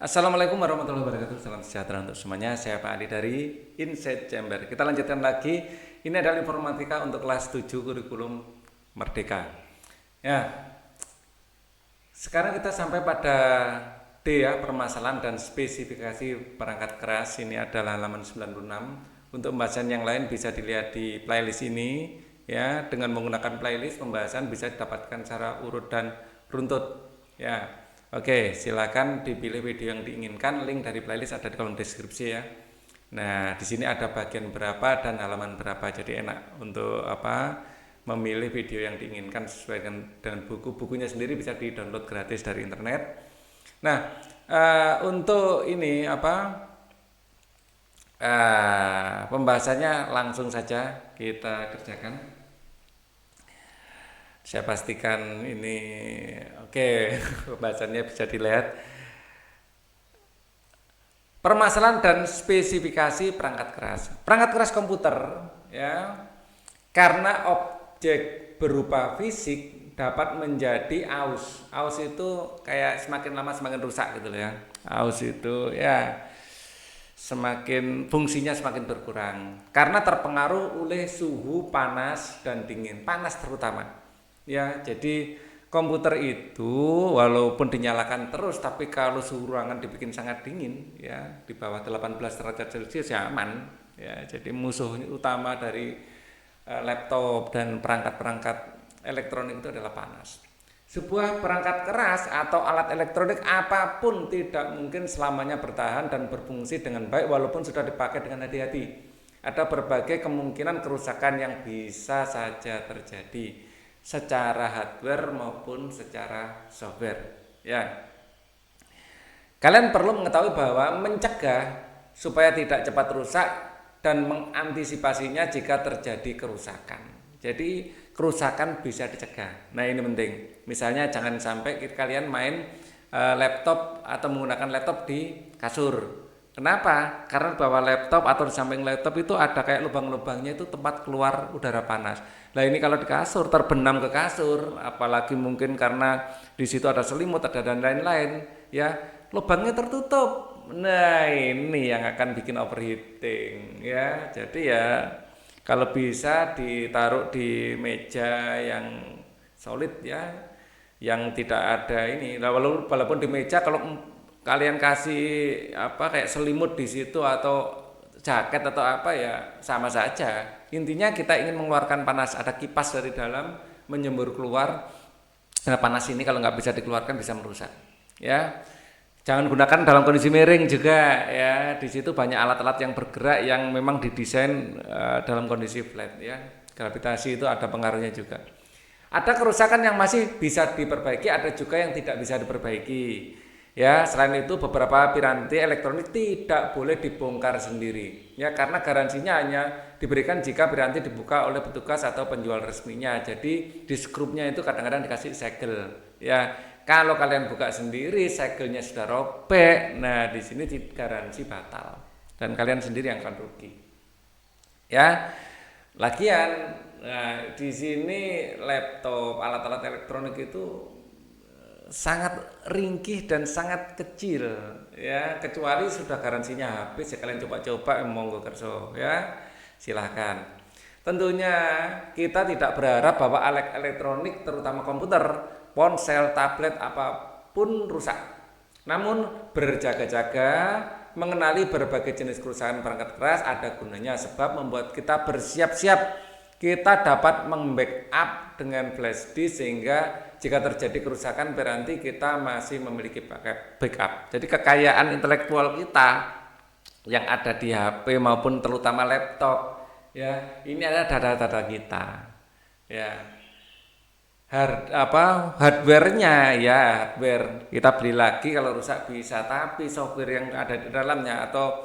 Assalamualaikum warahmatullahi wabarakatuh. Salam sejahtera untuk semuanya. Saya Pak Ali dari Inside Chamber. Kita lanjutkan lagi. Ini adalah informatika untuk kelas 7 kurikulum Merdeka. Ya. Sekarang kita sampai pada D ya, permasalahan dan spesifikasi perangkat keras. Ini adalah halaman 96. Untuk pembahasan yang lain bisa dilihat di playlist ini ya. Dengan menggunakan playlist pembahasan bisa didapatkan secara urut dan runtut ya. Oke, silakan dipilih video yang diinginkan. Link dari playlist ada di kolom deskripsi ya. Nah, di sini ada bagian berapa dan halaman berapa. Jadi enak untuk memilih video yang diinginkan sesuai dengan buku. Bukunya sendiri bisa di-download gratis dari internet. Nah, untuk ini pembahasannya langsung saja kita kerjakan. Saya pastikan ini oke. Pembahasannya bisa dilihat. Permasalahan dan spesifikasi perangkat keras. Perangkat keras komputer ya, karena objek berupa fisik dapat menjadi aus. Aus itu kayak semakin lama semakin rusak gitu ya. Aus itu ya semakin fungsinya semakin berkurang karena terpengaruh oleh suhu panas dan dingin. Panas terutama. Ya, jadi komputer itu walaupun dinyalakan terus, tapi kalau suhu ruangan dibikin sangat dingin, ya di bawah 18 derajat Celcius ya aman. Ya, jadi musuh utama dari laptop dan perangkat-perangkat elektronik itu adalah panas. Sebuah perangkat keras atau alat elektronik apapun tidak mungkin selamanya bertahan dan berfungsi dengan baik walaupun sudah dipakai dengan hati-hati. Ada berbagai kemungkinan kerusakan yang bisa saja terjadi secara hardware maupun secara software ya. Kalian perlu mengetahui bahwa mencegah supaya tidak cepat rusak dan mengantisipasinya jika terjadi kerusakan. Jadi kerusakan bisa dicegah. Nah, ini penting. Misalnya jangan sampai kalian main laptop atau menggunakan laptop di kasur. Kenapa? Karena bahwa laptop atau di samping laptop itu ada kayak lubang-lubangnya, itu tempat keluar udara panas. Nah, ini kalau di kasur terbenam ke kasur, apalagi mungkin karena di situ ada selimut, ada dan lain-lain, ya lubangnya tertutup. Nah, ini yang akan bikin overheating, ya. Jadi ya kalau bisa ditaruh di meja yang solid ya, yang tidak ada ini. Nah, walaupun di meja kalau kalian kasih kayak selimut di situ atau jaket atau apa ya sama saja. Intinya kita ingin mengeluarkan panas, ada kipas dari dalam menyembur keluar. Nah, panas ini kalau nggak bisa dikeluarkan bisa merusak. Ya, jangan gunakan dalam kondisi miring juga ya. Di situ banyak alat-alat yang bergerak yang memang didesain dalam kondisi flat ya. Gravitasi itu ada pengaruhnya juga. Ada kerusakan yang masih bisa diperbaiki, ada juga yang tidak bisa diperbaiki. Ya, selain itu beberapa piranti elektronik tidak boleh dibongkar sendiri. Ya, karena garansinya hanya diberikan jika piranti dibuka oleh petugas atau penjual resminya. Jadi di skrupnya itu kadang-kadang dikasih segel. Ya, kalau kalian buka sendiri, segelnya sudah robek. Nah, di sini garansi batal dan kalian sendiri yang akan rugi. Ya, lagian, nah di sini laptop, alat-alat elektronik itu sangat ringkih dan sangat kecil ya, kecuali sudah garansinya habis ya kalian coba-coba monggo kerso ya, silahkan. Tentunya kita tidak berharap bahwa alat elektronik terutama komputer, ponsel, tablet apapun rusak. Namun berjaga-jaga mengenali berbagai jenis kerusakan perangkat keras ada gunanya sebab membuat kita bersiap-siap. Kita dapat membackup dengan flash disk sehingga jika terjadi kerusakan berarti kita masih memiliki backup. Jadi kekayaan intelektual kita yang ada di HP maupun terutama laptop ya, ini adalah data-data kita. Ya. Hardware-nya ya, hardware kita beli lagi kalau rusak bisa, tapi software yang ada di dalamnya atau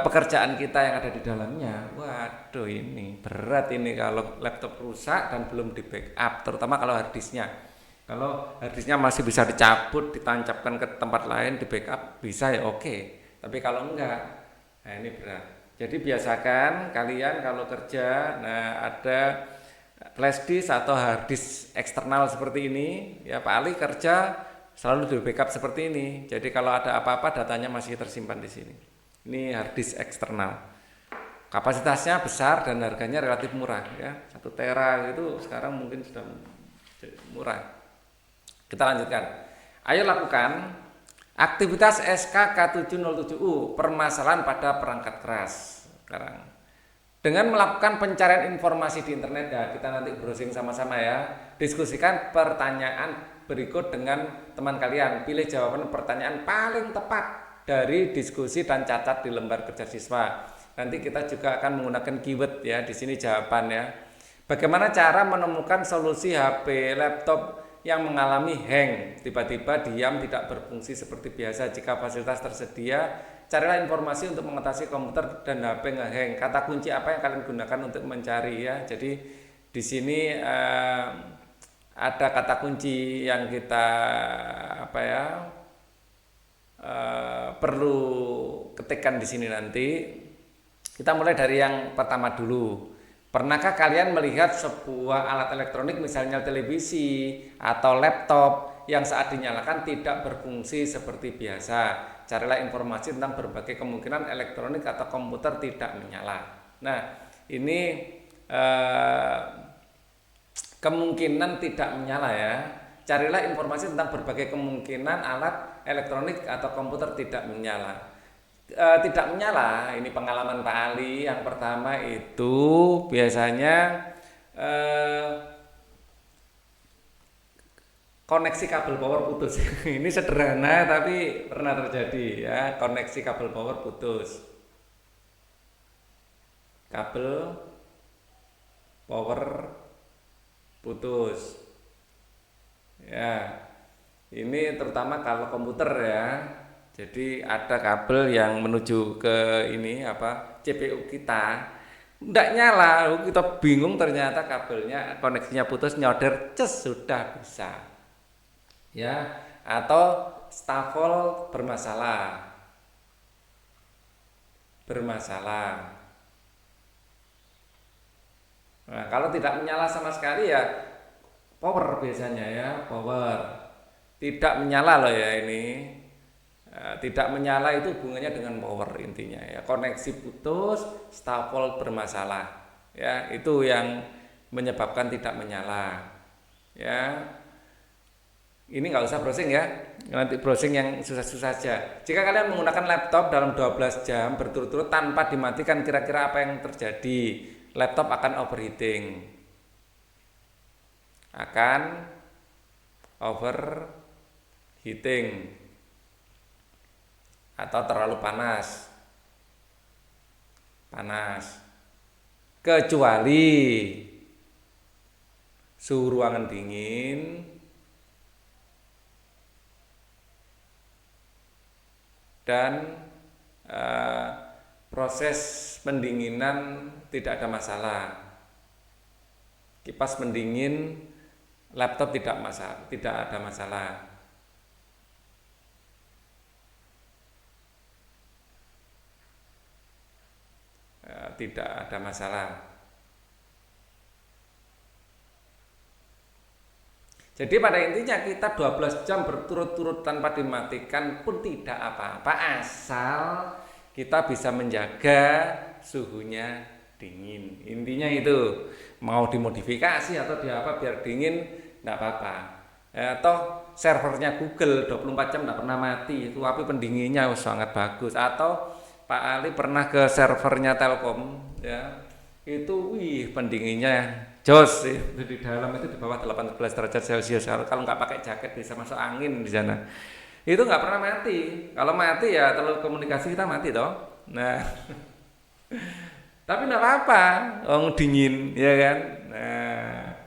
pekerjaan kita yang ada di dalamnya, waduh ini berat ini kalau laptop rusak dan belum di backup, terutama kalau harddisknya. Kalau harddisknya masih bisa dicabut, ditancapkan ke tempat lain, di backup bisa ya oke. Tapi kalau enggak, nah ini berat. Jadi biasakan kalian kalau kerja, nah ada flash disk atau harddisk eksternal seperti ini, ya Pak Ali kerja selalu di backup seperti ini. Jadi kalau ada apa-apa datanya masih tersimpan di sini. Ini hard disk eksternal. Kapasitasnya besar dan harganya relatif murah ya. 1 tera itu sekarang mungkin sudah murah. Kita lanjutkan. Ayo lakukan aktivitas SKK707U, permasalahan pada perangkat keras. Sekarang dengan melakukan pencarian informasi di internet ya, kita nanti browsing sama-sama ya. Diskusikan pertanyaan berikut dengan teman kalian. Pilih jawaban pertanyaan paling tepat dari diskusi dan catat di lembar kerja siswa. Nanti kita juga akan menggunakan keyword ya, di sini jawaban ya. Bagaimana cara menemukan solusi HP laptop yang mengalami hang, tiba-tiba diam tidak berfungsi seperti biasa? Jika fasilitas tersedia, carilah informasi untuk mengatasi komputer dan HP nge-hang. Kata kunci apa yang kalian gunakan untuk mencari ya. Jadi di sini ada kata kunci yang kita perlu ketikkan di sini nanti. Kita mulai dari yang pertama dulu. Pernahkah kalian melihat sebuah alat elektronik misalnya televisi atau laptop yang saat dinyalakan tidak berfungsi seperti biasa? Carilah informasi tentang berbagai kemungkinan elektronik atau komputer tidak menyala. Nah, ini kemungkinan tidak menyala ya. Carilah informasi tentang berbagai kemungkinan alat elektronik atau komputer tidak menyala. Tidak menyala, ini pengalaman Pak Ali. Yang pertama itu biasanya koneksi kabel power putus. Ini sederhana tapi pernah terjadi ya, koneksi kabel power putus. Kabel power putus. Ya. Ini terutama kalau komputer ya. Jadi ada kabel yang menuju ke ini CPU kita. Nggak nyala, kita bingung ternyata kabelnya koneksinya putus, nyodor ces sudah bisa. Ya, atau stafol bermasalah. Nah, kalau tidak menyala sama sekali ya power biasanya ya, power. Tidak menyala loh ya ini. Tidak menyala itu hubungannya dengan power intinya ya. Koneksi putus, stafol bermasalah. Ya, itu yang menyebabkan tidak menyala. Ya. Ini nggak usah browsing ya. Nanti browsing yang susah-susah saja. Jika kalian menggunakan laptop dalam 12 jam berturut-turut tanpa dimatikan, kira-kira apa yang terjadi? Laptop akan overheating. Atau terlalu panas. Kecuali suhu ruangan dingin dan proses pendinginan tidak ada masalah. Kipas pendingin laptop tidak ada masalah. Tidak ada masalah. Jadi pada intinya kita 12 jam berturut-turut tanpa dimatikan pun tidak apa-apa, asal kita bisa menjaga suhunya dingin. Intinya itu, mau dimodifikasi atau biar dingin tidak apa-apa. Atau servernya Google 24 jam tidak pernah mati, itu api pendinginnya sangat bagus. Atau Pak Ali pernah ke servernya Telkom ya, itu pendinginnya jos itu di dalam itu di bawah 18 derajat Celcius. Kalau nggak pakai jaket bisa masuk angin di sana. Itu nggak pernah mati. Kalau mati ya telekomunikasi kita mati toh. Nah, tapi nggak apa-apa, dingin ya kan. Nah,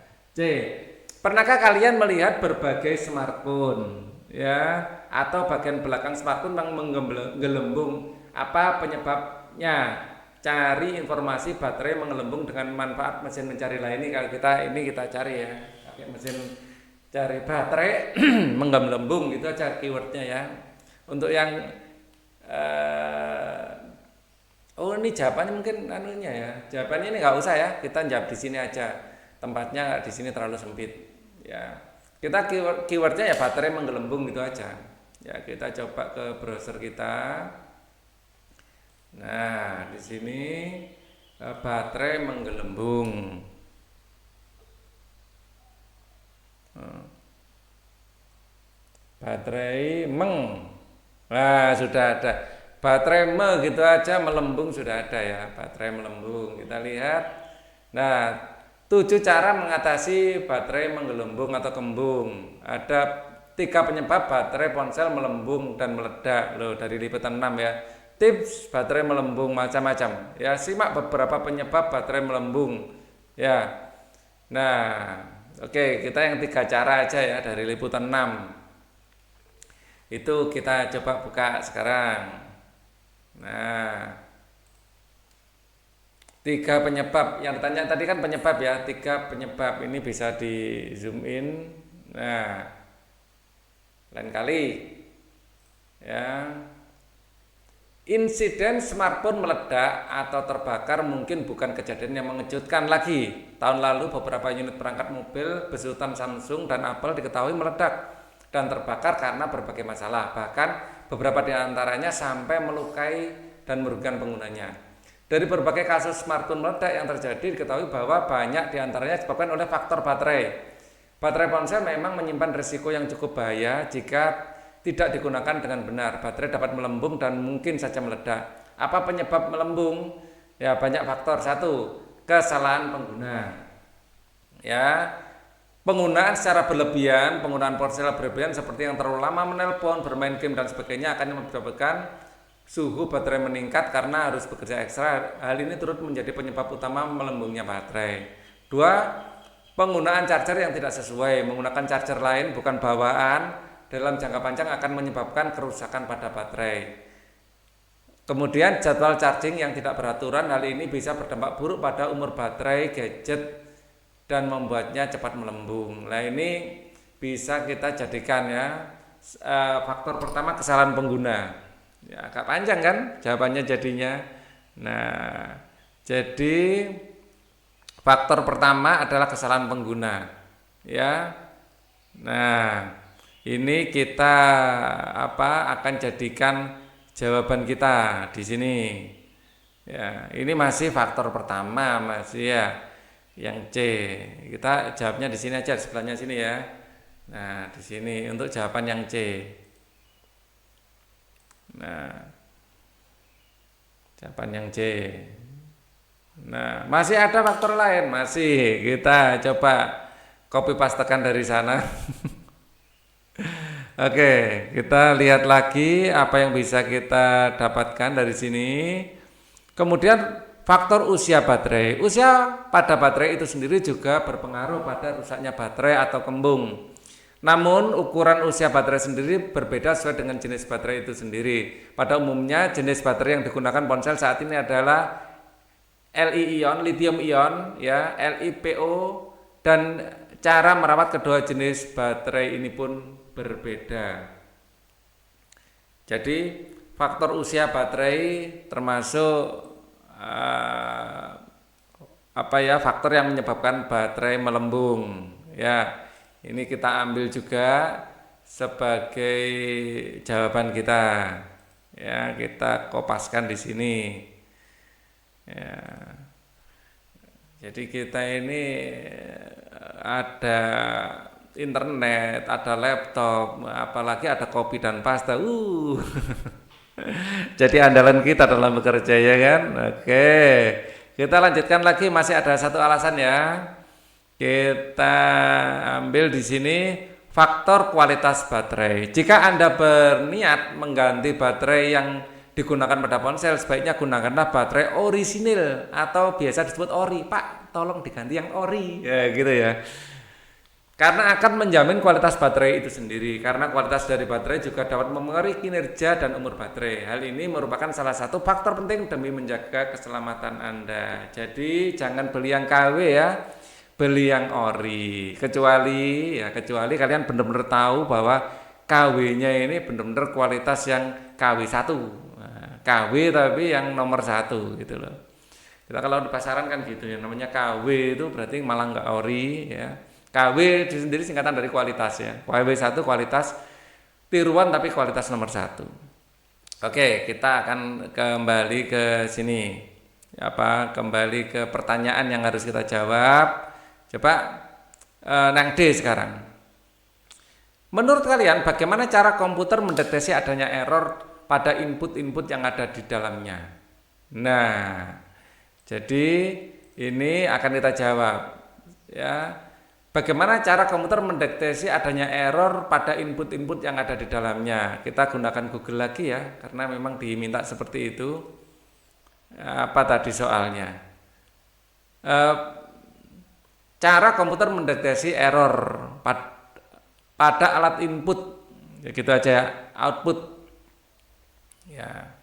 pernahkah kalian melihat berbagai smartphone ya, atau bagian belakang smartphone yang menggelembung? Apa penyebabnya? Cari informasi baterai menggelembung dengan manfaat mesin mencari lain. Kalau kita cari ya, pakai mesin cari baterai menggelembung, itu aja keywordnya ya. Untuk yang ini jawabannya mungkin ya. Jawabannya ini nggak usah ya, kita jawab di sini aja. Tempatnya di sini terlalu sempit ya. Kita keywordnya ya baterai menggelembung gitu aja. Ya kita coba ke browser kita. Nah di sini baterai menggelembung. Baterai nah sudah ada. Baterai gitu aja melembung sudah ada ya. Baterai melembung kita lihat. Nah 7 cara mengatasi baterai menggelembung atau kembung. Ada 3 penyebab baterai ponsel melembung dan meledak loh, dari liputan 6 ya. Tips baterai melembung macam-macam ya, simak beberapa penyebab baterai melembung ya. Nah oke, kita yang 3 cara aja ya dari liputan 6 itu kita coba buka sekarang. Nah 3 penyebab yang ditanya tadi kan penyebab ya, 3 penyebab ini bisa di zoom in. Nah lain kali ya, insiden smartphone meledak atau terbakar mungkin bukan kejadian yang mengejutkan lagi. Tahun lalu beberapa unit perangkat mobil besutan Samsung dan Apple diketahui meledak dan terbakar karena berbagai masalah. Bahkan beberapa di antaranya sampai melukai dan merugikan penggunanya. Dari berbagai kasus smartphone meledak yang terjadi diketahui bahwa banyak di antaranya disebabkan oleh faktor baterai. Baterai ponsel memang menyimpan risiko yang cukup bahaya jika tidak digunakan dengan benar. Baterai dapat melembung dan mungkin saja meledak. Apa penyebab melembung? Ya banyak faktor. 1, kesalahan pengguna. Ya, penggunaan secara berlebihan, penggunaan ponsel berlebihan seperti yang terlalu lama menelpon, bermain game dan sebagainya akan menyebabkan suhu baterai meningkat karena harus bekerja ekstra. Hal ini turut menjadi penyebab utama melembungnya baterai. 2, penggunaan charger yang tidak sesuai. Menggunakan charger lain bukan bawaan dalam jangka panjang akan menyebabkan kerusakan pada baterai. Kemudian jadwal charging yang tidak beraturan, hal ini bisa berdampak buruk pada umur baterai gadget dan membuatnya cepat melembung. Nah ini bisa kita jadikan ya, faktor pertama kesalahan pengguna. Ya agak panjang kan jawabannya jadinya. Nah jadi faktor pertama adalah kesalahan pengguna ya. Nah ini kita akan jadikan jawaban kita di sini ya. Ini masih faktor pertama, masih ya yang C. Kita jawabnya di sini aja, sebelahnya sini ya. Nah di sini untuk jawaban yang C. Nah jawaban yang C. Nah masih ada faktor lain, masih kita coba copy pastekan dari sana. Oke, kita lihat lagi apa yang bisa kita dapatkan dari sini. Kemudian faktor usia baterai. Usia pada baterai itu sendiri juga berpengaruh pada rusaknya baterai atau kembung. Namun ukuran usia baterai sendiri berbeda sesuai dengan jenis baterai itu sendiri. Pada umumnya jenis baterai yang digunakan ponsel saat ini adalah Li-ion, lithium ion, ya, LiPo, dan cara merawat kedua jenis baterai ini pun berbeda. Jadi faktor usia baterai termasuk faktor yang menyebabkan baterai melembung. Ya, ini kita ambil juga sebagai jawaban kita. Ya, kita kopaskan di sini. Ya. Jadi kita ini ada internet, ada laptop, apalagi ada kopi dan pasta. Jadi andalan kita dalam bekerja ya kan. Oke. Kita lanjutkan lagi, masih ada satu alasan ya. Kita ambil di sini faktor kualitas baterai. Jika Anda berniat mengganti baterai yang digunakan pada ponsel, sebaiknya gunakanlah baterai orisinil atau biasa disebut ori. Pak, tolong diganti yang ori. Ya gitu ya. Karena akan menjamin kualitas baterai itu sendiri. Karena kualitas dari baterai juga dapat mempengaruhi kinerja dan umur baterai. Hal ini merupakan salah satu faktor penting demi menjaga keselamatan Anda. Jadi jangan beli yang KW ya, beli yang ori. Kecuali kalian benar-benar tahu bahwa KW-nya ini benar-benar kualitas yang KW1. KW tapi yang nomor 1 gitu loh. Kita kalau di pasaran kan gitu ya, namanya KW itu berarti malah nggak ori ya. KW itu sendiri singkatan dari kualitas ya. KW1 kualitas tiruan tapi kualitas nomor 1. Oke, kita akan kembali ke sini. Kembali ke pertanyaan yang harus kita jawab. Coba nang D sekarang. Menurut kalian bagaimana cara komputer mendeteksi adanya error pada input-input yang ada di dalamnya? Nah, jadi ini akan kita jawab ya. Bagaimana cara komputer mendeteksi adanya error pada input-input yang ada di dalamnya? Kita gunakan Google lagi ya, karena memang diminta seperti itu. Apa tadi soalnya? Cara komputer mendeteksi error pada alat input, ya gitu aja ya, output. Ya.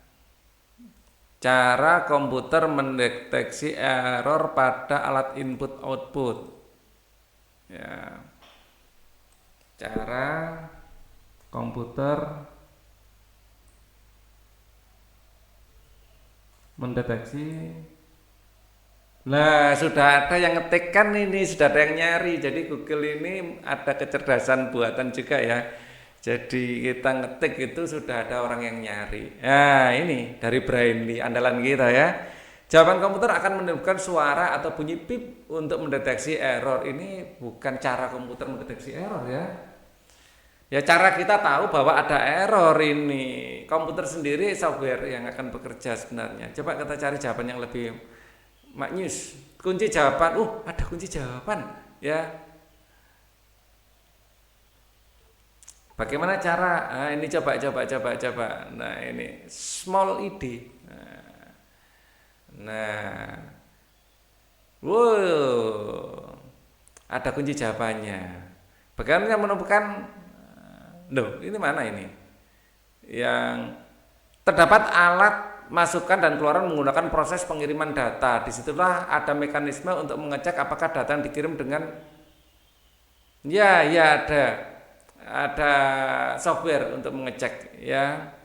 Cara komputer mendeteksi error pada alat input output. Ya, cara komputer mendeteksi. Nah, sudah ada yang ngetikkan ini, sudah ada yang nyari. Jadi Google ini ada kecerdasan buatan juga ya. Jadi kita ngetik itu sudah ada orang yang nyari. Nah, ini dari Brainly, andalan kita ya. Jawaban komputer akan menimbulkan suara atau bunyi pip untuk mendeteksi error. Ini bukan cara komputer mendeteksi error ya. Ya cara kita tahu bahwa ada error ini. Komputer sendiri software yang akan bekerja sebenarnya. Coba kita cari jawaban yang lebih maknyus. Kunci jawaban. Ada kunci jawaban ya. Bagaimana cara? Nah, ini coba. Nah, ini small id. Nah, wow, ada kunci jawabannya. Bagaimana menemukan? Loh, ini mana ini? Yang terdapat alat masukan dan keluaran menggunakan proses pengiriman data. Disitulah ada mekanisme untuk mengecek apakah data yang dikirim dengan ya ada software untuk mengecek ya.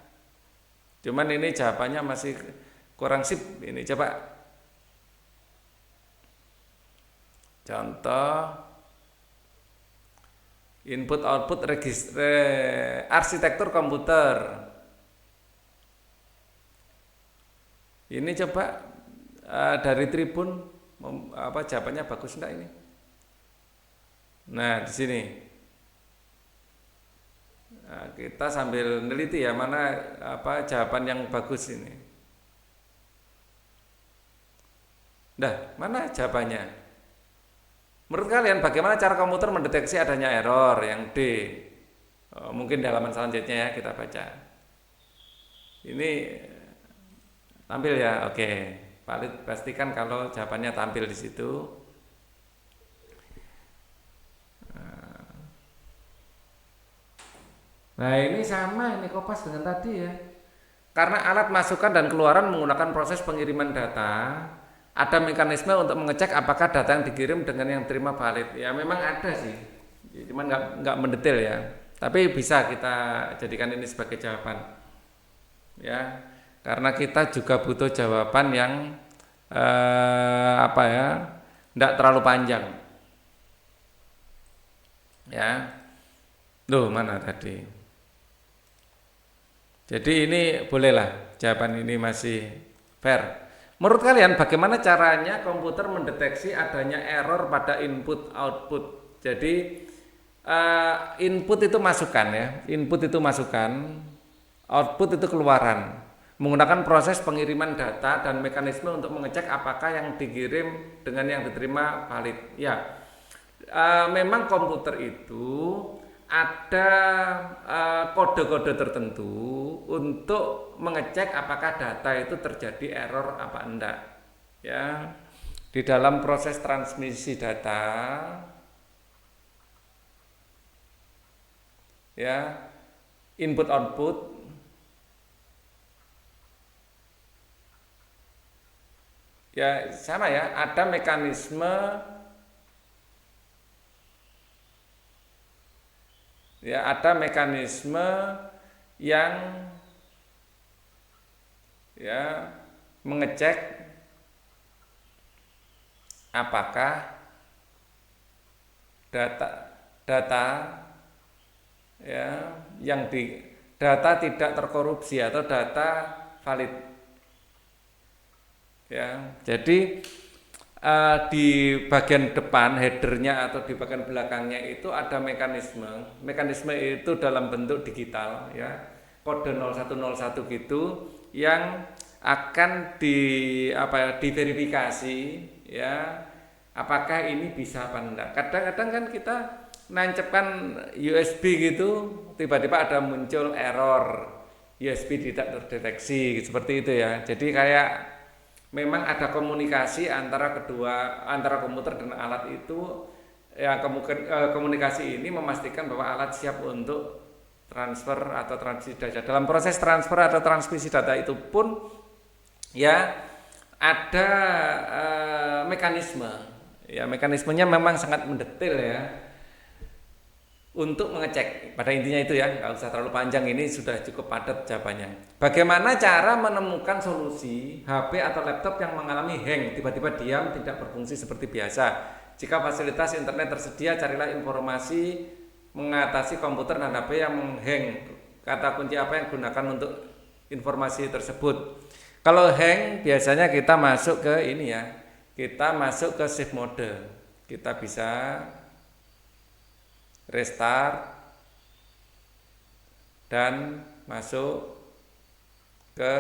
Cuman ini jawabannya masih kurang sip. Ini coba contoh input output arsitektur komputer. Ini coba dari Tribun jawabannya bagus enggak ini? Nah, di sini kita sambil neliti ya mana jawaban yang bagus ini. Nah, mana jawabannya? Menurut kalian bagaimana cara komputer mendeteksi adanya error? Yang D. Mungkin di halaman selanjutnya ya kita baca. Ini tampil ya, oke. Valid, pastikan kalau jawabannya tampil di situ. Nah ini sama, ini kopas dengan tadi ya. Karena alat masukan dan keluaran menggunakan proses pengiriman data, ada mekanisme untuk mengecek apakah data yang dikirim dengan yang terima valid. Ya memang ada sih, cuman nggak mendetail ya. Tapi bisa kita jadikan ini sebagai jawaban. Ya, karena kita juga butuh jawaban yang nggak terlalu panjang. Ya, loh mana tadi? Jadi ini bolehlah jawaban ini masih fair. Menurut kalian bagaimana caranya komputer mendeteksi adanya error pada input output? Jadi input itu masukan ya, input itu masukan, output itu keluaran. Menggunakan proses pengiriman data dan mekanisme untuk mengecek apakah yang dikirim dengan yang diterima valid. Ya, memang komputer itu ada kode-kode tertentu untuk mengecek apakah data itu terjadi error apa enggak ya. Di dalam proses transmisi data ya, input output ya sama ya, ada mekanisme ya, ada mekanisme yang ya mengecek apakah data data ya yang data tidak terkorupsi atau data valid ya. Jadi di bagian depan headernya atau di bagian belakangnya itu ada mekanisme itu dalam bentuk digital ya, kode 0101 gitu yang akan diverifikasi ya, apakah ini bisa apa enggak. Kadang-kadang kan kita nancapkan USB gitu, tiba-tiba ada muncul error USB tidak terdeteksi seperti itu ya. Jadi kayak memang ada komunikasi antara komputer dan alat itu ya. Komunikasi ini memastikan bahwa alat siap untuk transfer atau transmisi data. Dalam proses transfer atau transmisi data itu pun ya ada mekanisme ya, mekanismenya memang sangat mendetail ya untuk mengecek. Pada intinya itu ya, nggak usah terlalu panjang, ini sudah cukup padat jawabannya. Bagaimana cara menemukan solusi HP atau laptop yang mengalami hang, tiba-tiba diam, tidak berfungsi seperti biasa? Jika fasilitas internet tersedia, carilah informasi mengatasi komputer dan HP yang menghang. Kata kunci apa yang digunakan untuk informasi tersebut? Kalau hang biasanya kita masuk ke ini ya, kita masuk ke safe mode. Kita bisa restart dan masuk ke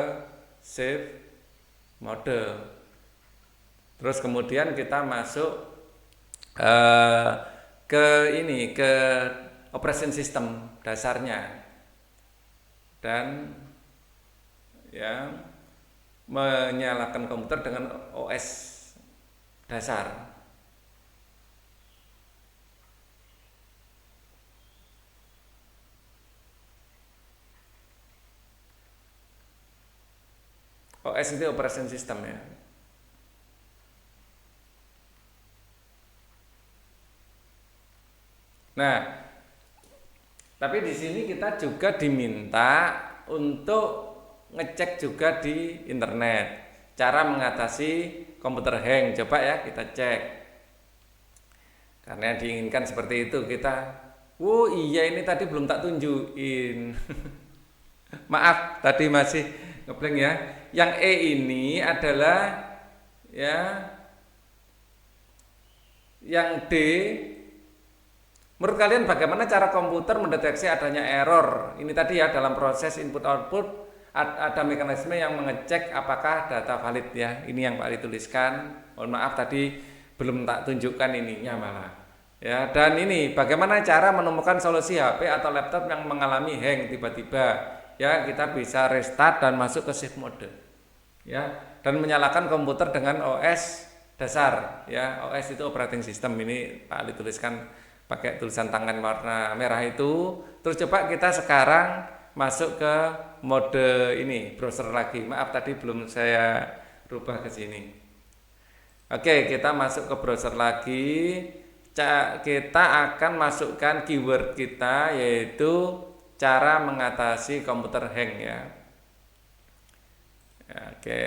save mode. Terus kemudian kita masuk ke operation system dasarnya dan ya menyalakan komputer dengan OS dasar. OS itu operation system ya. Nah, tapi di sini kita juga diminta untuk ngecek juga di internet cara mengatasi komputer hang. Coba ya kita cek. Karena yang diinginkan seperti itu kita. Oh iya, ini tadi belum tak tunjukin. Maaf, tadi masih ngeblank ya. Yang E ini adalah ya, yang D. Menurut kalian bagaimana cara komputer mendeteksi adanya error? Ini tadi ya, dalam proses input output ada mekanisme yang mengecek apakah data valid ya. Ini yang Pak Ali tuliskan. Mohon maaf tadi belum tak tunjukkan ininya malah. Ya, dan ini bagaimana cara menemukan solusi HP atau laptop yang mengalami hang tiba-tiba? Ya, kita bisa restart dan masuk ke safe mode. Ya, dan menyalakan komputer dengan OS dasar ya. OS itu operating system. Ini Pak Ali tuliskan pakai tulisan tangan warna merah itu. Terus coba kita sekarang masuk ke mode ini, browser lagi. Maaf tadi belum saya rubah ke sini. Oke, kita masuk ke browser lagi. Kita akan masukkan keyword kita, yaitu cara mengatasi komputer hang ya. Oke.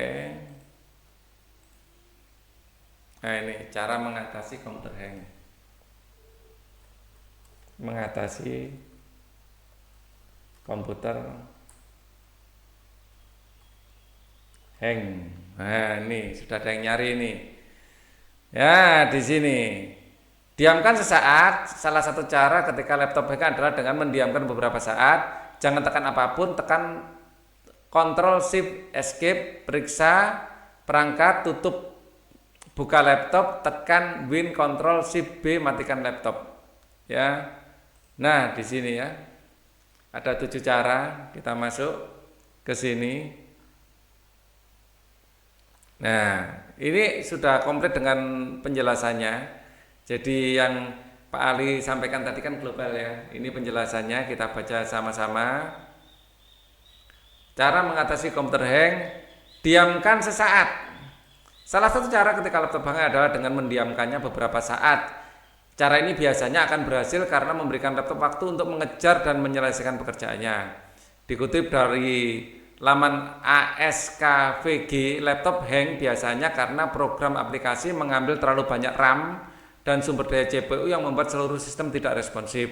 Nah ini cara mengatasi komputer hang. Mengatasi komputer hang. Nah ini sudah ada yang nyari nih. Ya di sini. Diamkan sesaat. Salah satu cara ketika laptop hang adalah dengan mendiamkan beberapa saat. Jangan tekan apapun, tekan Ctrl Shift Escape, periksa perangkat, tutup, buka laptop, tekan Win Ctrl Shift B, matikan laptop. Ya. Nah, di sini ya. Ada 7 cara kita masuk ke sini. Nah, ini sudah komplit dengan penjelasannya. Jadi yang Pak Ali sampaikan tadi kan global ya. Ini penjelasannya, kita baca sama-sama. Cara mengatasi komputer hang, diamkan sesaat. Salah satu cara ketika laptop hang adalah dengan mendiamkannya beberapa saat. Cara ini biasanya akan berhasil karena memberikan laptop waktu untuk mengejar dan menyelesaikan pekerjaannya. Dikutip dari laman ASKVG, laptop hang biasanya karena program aplikasi mengambil terlalu banyak RAM dan sumber daya CPU yang membuat seluruh sistem tidak responsif.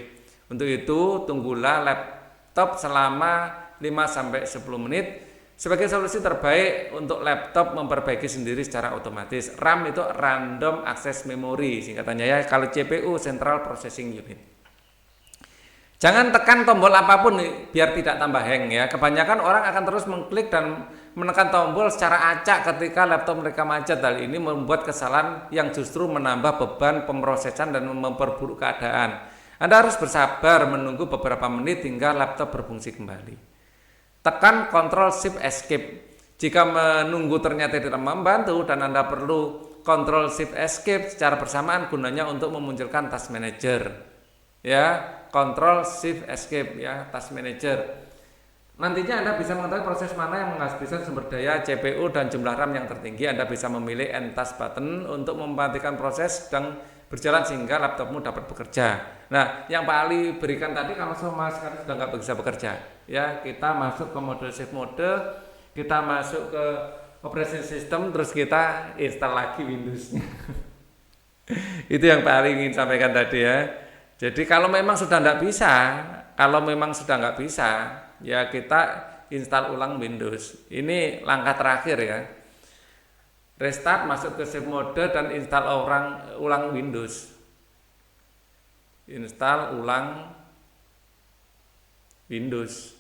Untuk itu, tunggulah laptop selama 5-10 menit. Sebagai solusi terbaik untuk laptop memperbaiki sendiri secara otomatis. RAM itu Random Access Memory, singkatannya ya. Kalau CPU Central Processing Unit. Jangan tekan tombol apapun nih, biar tidak tambah hang ya. Kebanyakan orang akan terus mengklik dan menekan tombol secara acak ketika laptop mereka macet. Hal ini membuat kesalahan yang justru menambah beban pemrosesan dan memperburuk keadaan. Anda harus bersabar menunggu beberapa menit hingga laptop berfungsi kembali. Tekan Ctrl Shift Escape. Jika menunggu ternyata tidak membantu dan Anda perlu Ctrl Shift Escape secara bersamaan, gunanya untuk memunculkan Task Manager. Ya, Ctrl Shift Escape ya, Task Manager. Nantinya Anda bisa mengetahui proses mana yang menghabiskan sumber daya CPU dan jumlah RAM yang tertinggi. Anda bisa memilih End Task button untuk memperhatikan proses sedang berjalan sehingga laptopmu dapat bekerja. Nah, yang Pak Ali berikan tadi kalau sama sekali sudah nggak bisa bekerja, ya kita masuk ke mode save mode, kita masuk ke operation system, terus kita install lagi Windows-nya. Itu yang Pak Ali ingin sampaikan tadi ya. Jadi kalau memang sudah nggak bisa, ya kita install ulang Windows. Ini langkah terakhir ya. Restart, masuk ke save mode dan install ulang Windows. Install ulang Windows.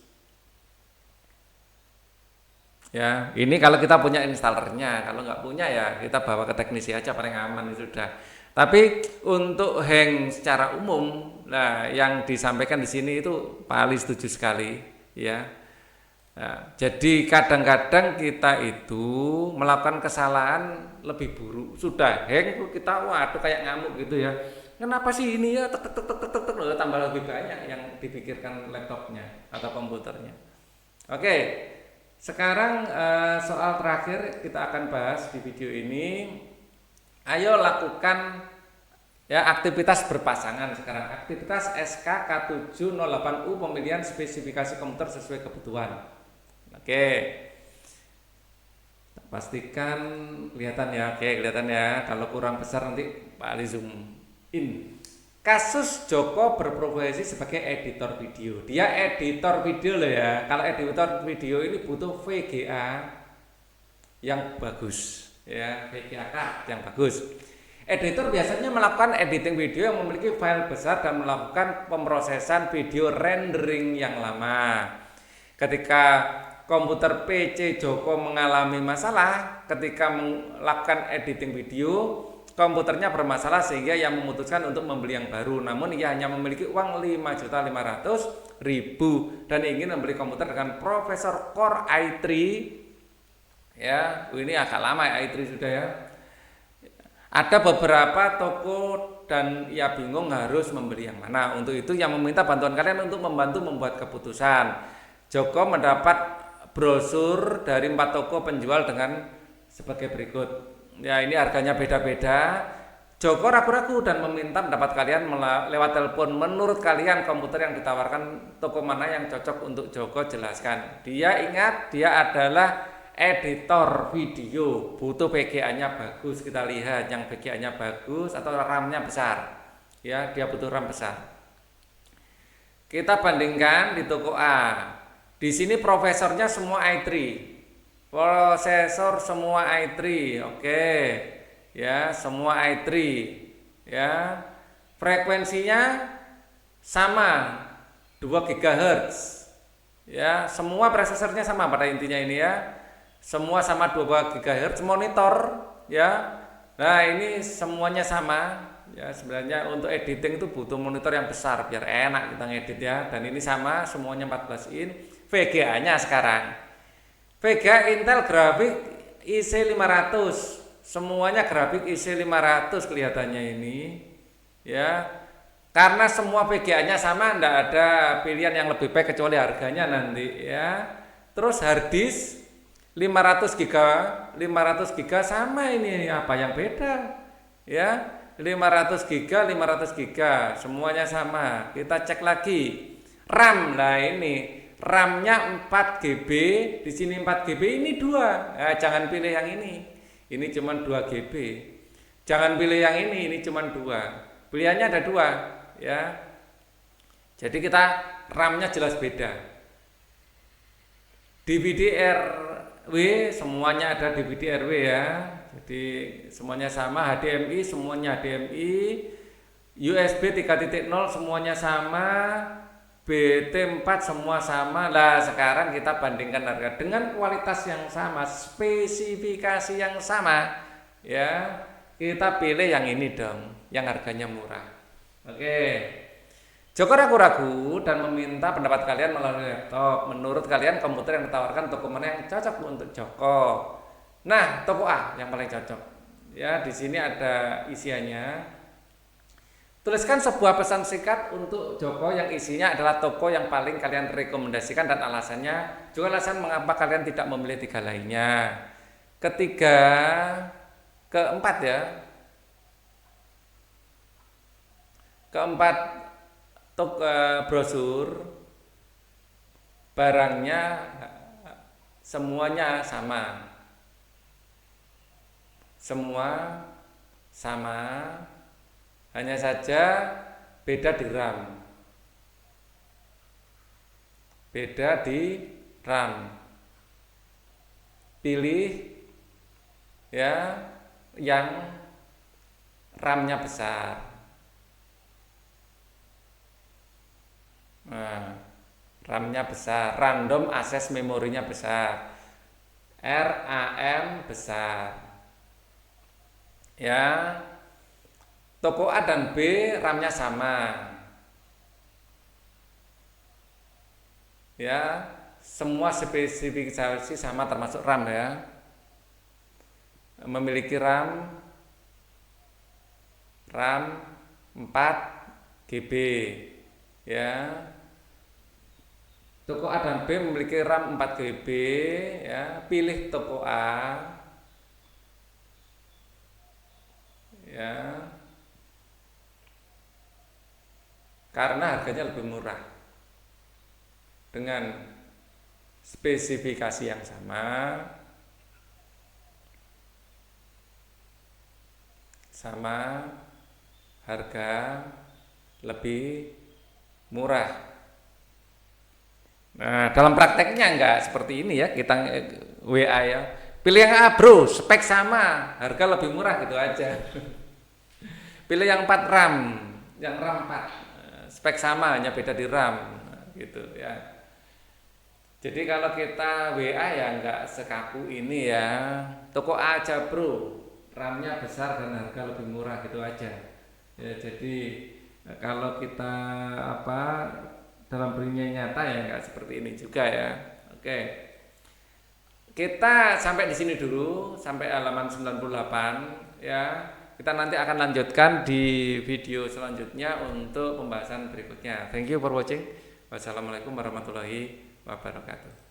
Ya, ini kalau kita punya installernya. Kalau nggak punya ya kita bawa ke teknisi aja, paling aman sudah. Tapi untuk hang secara umum, nah yang disampaikan di sini itu paling setuju sekali, ya. Nah, jadi kadang-kadang kita itu melakukan kesalahan lebih buruk. Sudah hang kita waduh kayak ngamuk gitu ya. Kenapa sih ini ya tek tambah lebih banyak yang dipikirkan laptopnya atau komputernya. Oke. Sekarang soal terakhir kita akan bahas di video ini. Ayo lakukan ya aktivitas berpasangan sekarang. Aktivitas SK-K708U pemilihan spesifikasi komputer sesuai kebutuhan. Oke, pastikan kelihatan ya. Oke, kelihatan ya. Kalau kurang besar nanti Pak Ali zoom in. Kasus Joko berprofesi sebagai editor video. Dia editor video loh ya. Kalau editor video ini butuh VGA yang bagus, ya VGA card yang bagus. Editor biasanya melakukan editing video yang memiliki file besar dan melakukan pemrosesan video rendering yang lama. Ketika komputer PC Joko mengalami masalah ketika melakukan editing video, komputernya bermasalah sehingga ia memutuskan untuk membeli yang baru. Namun ia hanya memiliki uang 5.500.000 dan ingin membeli komputer dengan prosesor Core i3. Ya, ini agak lama ya i3 sudah ya. Ada beberapa toko dan ia bingung harus membeli yang mana. Untuk itu ia meminta bantuan kalian untuk membantu membuat keputusan. Joko mendapat brosur dari 4 toko penjual dengan sebagai berikut. Ya, ini harganya beda-beda. Joko ragu-ragu dan meminta pendapat kalian lewat telepon. Menurut kalian komputer yang ditawarkan toko mana yang cocok untuk Joko? Jelaskan. Dia ingat dia adalah editor video, butuh VGA-nya bagus. Kita lihat yang VGA-nya bagus atau RAM-nya besar. Ya, dia butuh RAM besar. Kita bandingkan di toko A. Di sini prosesornya semua i3. Prosesor semua i3. Oke. Ya, semua i3. Ya. Frekuensinya sama 2 GHz. Ya, semua prosesornya sama pada intinya ini ya. Semua sama 2 GHz monitor ya. Nah, ini semuanya sama. Ya, sebenarnya untuk editing itu butuh monitor yang besar biar enak kita ngedit ya. Dan ini sama semuanya 14 in. VGA-nya sekarang. VGA Intel grafik IC500. Semuanya grafik IC500 kelihatannya ini. Ya. Karena semua VGA-nya sama, enggak ada pilihan yang lebih baik kecuali harganya nanti ya. Terus hard disk 500 GB sama ini, apa yang beda? Ya. 500 GB semuanya sama. Kita cek lagi. RAM, nah ini RAM-nya 4 GB, di sini 4 GB, ini 2. Nah, jangan pilih yang ini. Ini cuma 2 GB. Jangan pilih yang ini cuma dua. Pilihannya ada dua, ya. Jadi kita RAM-nya jelas beda. DVD-RW semuanya ada DVD-RW ya. Jadi semuanya sama, HDMI semuanya HDMI, USB 3.0 semuanya sama, BT4 semua sama. Lah sekarang kita bandingkan harga dengan kualitas yang sama, spesifikasi yang sama, ya. Kita pilih yang ini dong, yang harganya murah. Oke. Joko ragu-ragu dan meminta pendapat kalian melalui laptop. Menurut kalian komputer yang ditawarkan toko mana yang cocok untuk Joko? Nah, toko A yang paling cocok. Ya, di sini ada isiannya. Tuliskan sebuah pesan singkat untuk Joko yang isinya adalah toko yang paling kalian rekomendasikan dan alasannya. Juga alasan mengapa kalian tidak memilih tiga lainnya. Keempat ya. Keempat, brosur barangnya semuanya sama. Semua sama. Hanya saja beda di RAM. Beda di RAM. Pilih ya yang RAM-nya besar. Nah, RAM-nya besar, random access memorinya besar, RAM besar. Ya, toko A dan B RAM-nya sama. Ya, semua spesifikasi sama termasuk RAM ya. Memiliki RAM 4 GB ya. Toko A dan B memiliki RAM 4 GB ya. Pilih toko A ya. Karena harganya lebih murah. Dengan spesifikasi yang sama harga lebih murah. Nah, dalam prakteknya enggak seperti ini ya, kita WA ya. Pilih yang A bro, spek sama, harga lebih murah gitu aja. Pilih yang 4 RAM, yang RAM 4, spek sama, hanya beda di RAM gitu ya. Jadi kalau kita WA ya enggak sekaku ini ya. Toko A aja bro, RAM-nya besar dan harga lebih murah gitu aja. Ya, jadi kalau kita dalam dunia nyata ya nggak seperti ini juga ya. Oke. Kita sampai di sini dulu, sampai halaman 98 ya. Kita nanti akan lanjutkan di video selanjutnya untuk pembahasan berikutnya. Thank you for watching. Wassalamualaikum warahmatullahi wabarakatuh.